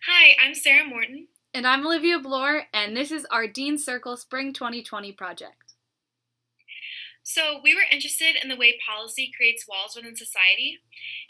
Hi, I'm Sarah Morton. And I'm Olivia Bloor, and this is our Dean Circle Spring 2020 project. So, we were interested in the way policy creates walls within society.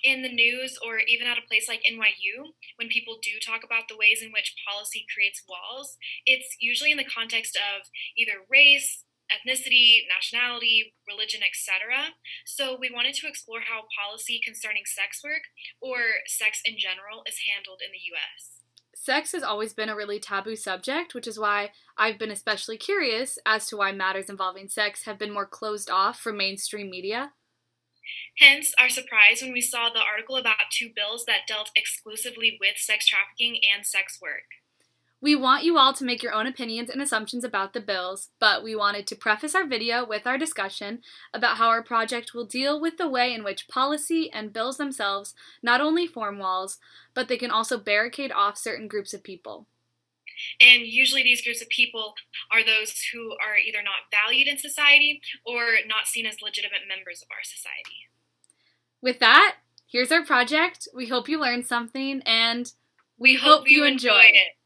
In the news, or even at a place like NYU, when people do talk about the ways in which policy creates walls, it's usually in the context of either race, ethnicity, nationality, religion, etc. So, we wanted to explore how policy concerning sex work, or sex in general, is handled in the US. Sex has always been a really taboo subject, which is why I've been especially curious as to why matters involving sex have been more closed off from mainstream media. Hence, our surprise when we saw the article about two bills that dealt exclusively with sex trafficking and sex work. We want you all to make your own opinions and assumptions about the bills, but we wanted to preface our video with our discussion about how our project will deal with the way in which policy and bills themselves not only form walls, but they can also barricade off certain groups of people. And usually, these groups of people are those who are either not valued in society or not seen as legitimate members of our society. With that, here's our project. We hope you learned something, and we hope you enjoy it.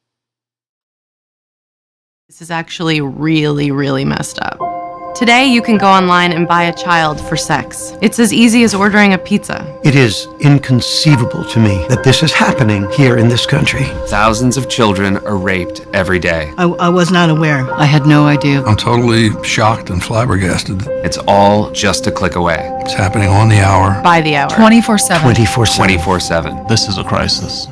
This is actually really, really messed up. Today, you can go online and buy a child for sex. It's as easy as ordering a pizza. It is inconceivable to me that this is happening here in this country. Thousands of children are raped every day. I was not aware. I had no idea. I'm totally shocked and flabbergasted. It's all just a click away. It's happening on the hour. By the hour. 24/7. 24/7. 24/7. This is a crisis.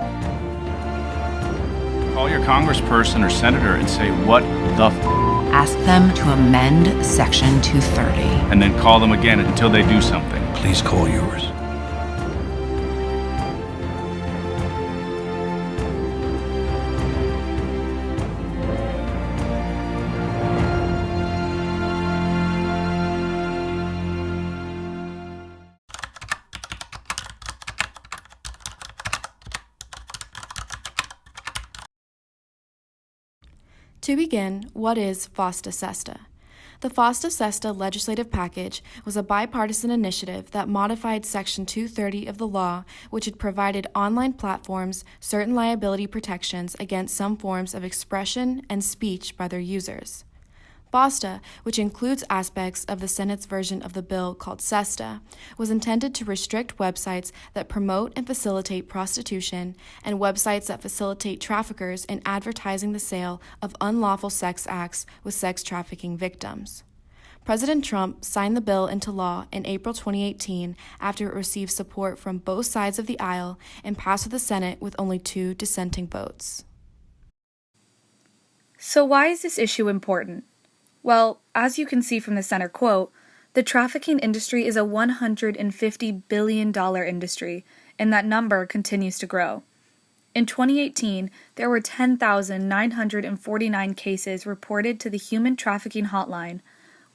Call your congressperson or senator and say, what the Ask them to amend Section 230. And then call them again until they do something. Please call yours. To begin, what is Fosta-Sesta? The Fosta-Sesta legislative package was a bipartisan initiative that modified Section 230 of the law, which had provided online platforms certain liability protections against some forms of expression and speech by their users. Fosta, which includes aspects of the Senate's version of the bill called Sesta, was intended to restrict websites that promote and facilitate prostitution and websites that facilitate traffickers in advertising the sale of unlawful sex acts with sex trafficking victims. President Trump signed the bill into law in April 2018 after it received support from both sides of the aisle and passed through the Senate with only 2 dissenting votes. So why is this issue important? Well, as you can see from the center quote, the trafficking industry is a $150 billion industry, and that number continues to grow. In 2018, there were 10,949 cases reported to the Human Trafficking Hotline,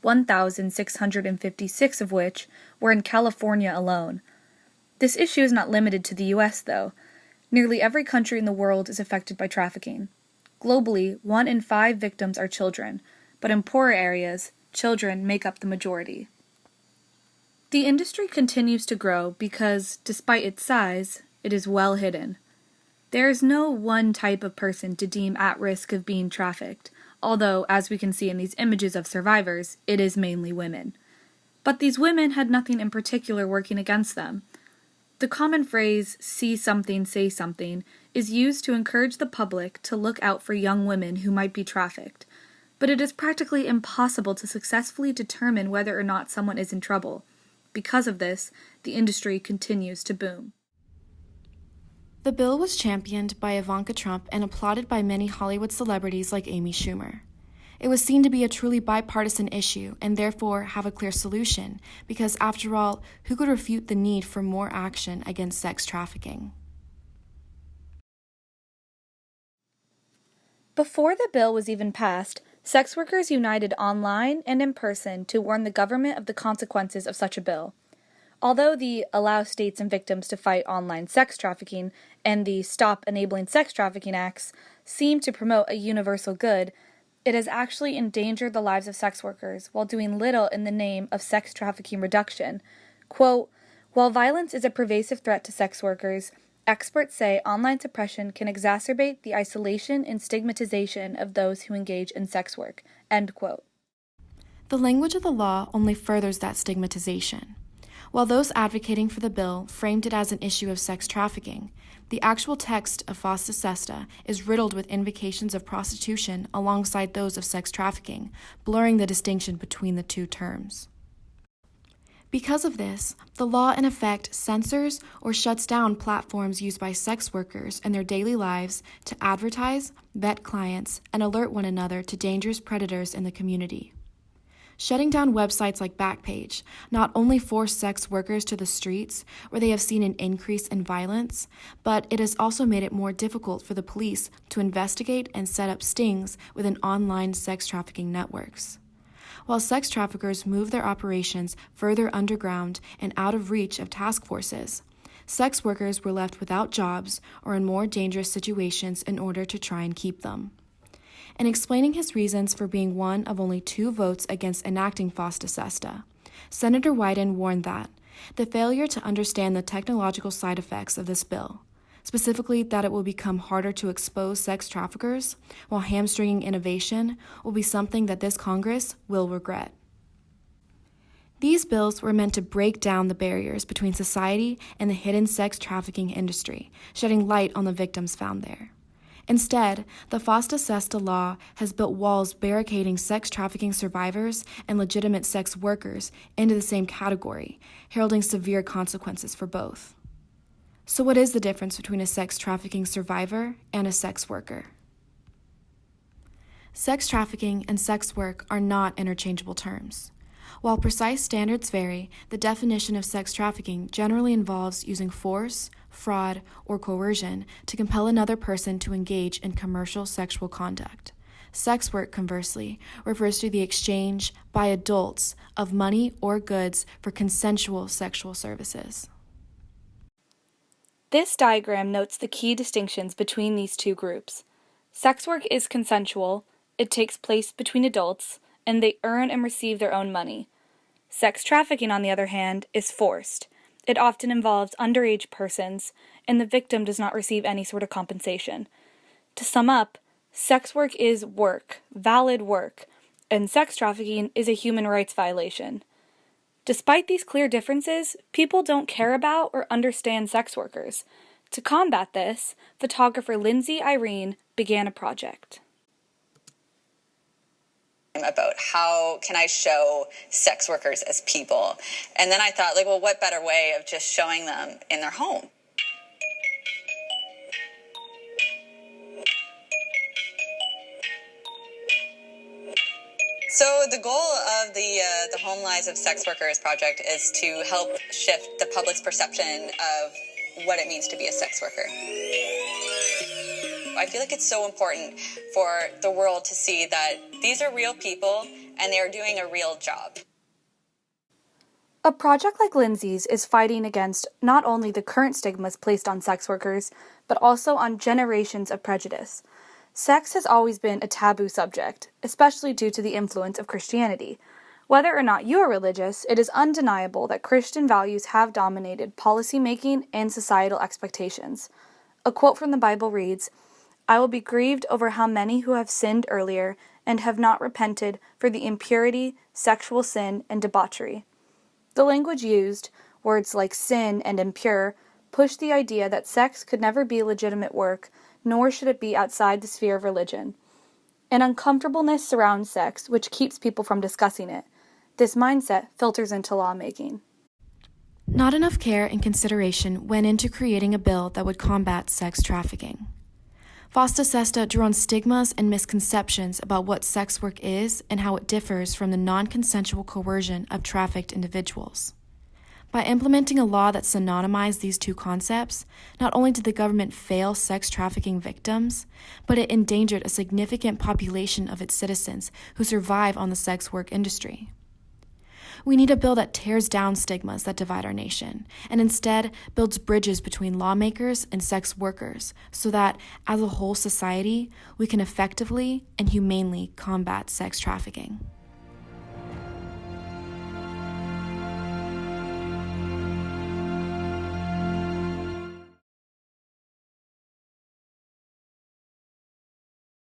1,656 of which were in California alone. This issue is not limited to the US, though. Nearly every country in the world is affected by trafficking. Globally, 1 in 5 victims are children, but in poorer areas, children make up the majority. The industry continues to grow because, despite its size, it is well hidden. There is no one type of person to deem at risk of being trafficked, although, as we can see in these images of survivors, it is mainly women. But these women had nothing in particular working against them. The common phrase, see something, say something, is used to encourage the public to look out for young women who might be trafficked, but it is practically impossible to successfully determine whether or not someone is in trouble. Because of this, the industry continues to boom. The bill was championed by Ivanka Trump and applauded by many Hollywood celebrities like Amy Schumer. It was seen to be a truly bipartisan issue and therefore have a clear solution, because after all, who could refute the need for more action against sex trafficking? Before the bill was even passed, sex workers united online and in person to warn the government of the consequences of such a bill. Although the Allow States and Victims to Fight Online Sex Trafficking and the Stop Enabling Sex Trafficking Acts seem to promote a universal good, it has actually endangered the lives of sex workers while doing little in the name of sex trafficking reduction. Quote, "While violence is a pervasive threat to sex workers, Experts say online suppression can exacerbate the isolation and stigmatization of those who engage in sex work. End quote. The language of the law only furthers that stigmatization. While those advocating for the bill framed it as an issue of sex trafficking, the actual text of Fosta-Sesta is riddled with invocations of prostitution alongside those of sex trafficking, blurring the distinction between the two terms. Because of this, the law in effect censors or shuts down platforms used by sex workers in their daily lives to advertise, vet clients, and alert one another to dangerous predators in the community. Shutting down websites like Backpage not only forced sex workers to the streets, where they have seen an increase in violence, but it has also made it more difficult for the police to investigate and set up stings within online sex trafficking networks. While sex traffickers move their operations further underground and out of reach of task forces, sex workers were left without jobs or in more dangerous situations in order to try and keep them. In explaining his reasons for being one of only 2 votes against enacting Fosta-Sesta, Senator Wyden warned that the failure to understand the technological side effects of this bill, specifically that it will become harder to expose sex traffickers while hamstringing innovation, will be something that this Congress will regret. These bills were meant to break down the barriers between society and the hidden sex trafficking industry, shedding light on the victims found there. Instead, the Fosta-Sesta law has built walls barricading sex trafficking survivors and legitimate sex workers into the same category, heralding severe consequences for both. So what is the difference between a sex trafficking survivor and a sex worker? Sex trafficking and sex work are not interchangeable terms. While precise standards vary, the definition of sex trafficking generally involves using force, fraud, or coercion to compel another person to engage in commercial sexual conduct. Sex work, conversely, refers to the exchange by adults of money or goods for consensual sexual services. This diagram notes the key distinctions between these two groups. Sex work is consensual, it takes place between adults, and they earn and receive their own money. Sex trafficking, on the other hand, is forced. It often involves underage persons, and the victim does not receive any sort of compensation. To sum up, sex work is work, valid work, and sex trafficking is a human rights violation. Despite these clear differences, people don't care about or understand sex workers. To combat this, photographer Lindsay Irene began a project. About how can I show sex workers as people? And then I thought, well, what better way of just showing them in their home? So the goal of the Home Lives of Sex Workers project is to help shift the public's perception of what it means to be a sex worker. I feel like it's so important for the world to see that these are real people and they are doing a real job. A project like Lindsay's is fighting against not only the current stigmas placed on sex workers, but also on generations of prejudice. Sex has always been a taboo subject, especially due to the influence of Christianity. Whether or not you are religious, it is undeniable that Christian values have dominated policy-making and societal expectations. A quote from the Bible reads, "I will be grieved over how many who have sinned earlier and have not repented for the impurity, sexual sin, and debauchery." The language used, words like sin and impure, push the idea that sex could never be legitimate work, nor should it be outside the sphere of religion. An uncomfortableness surrounds sex, which keeps people from discussing it. This mindset filters into lawmaking. Not enough care and consideration went into creating a bill that would combat sex trafficking. Fosta-Sesta drew on stigmas and misconceptions about what sex work is and how it differs from the non-consensual coercion of trafficked individuals. By implementing a law that synonymized these two concepts, not only did the government fail sex trafficking victims, but it endangered a significant population of its citizens who survive on the sex work industry. We need a bill that tears down stigmas that divide our nation, and instead builds bridges between lawmakers and sex workers so that, as a whole society, we can effectively and humanely combat sex trafficking.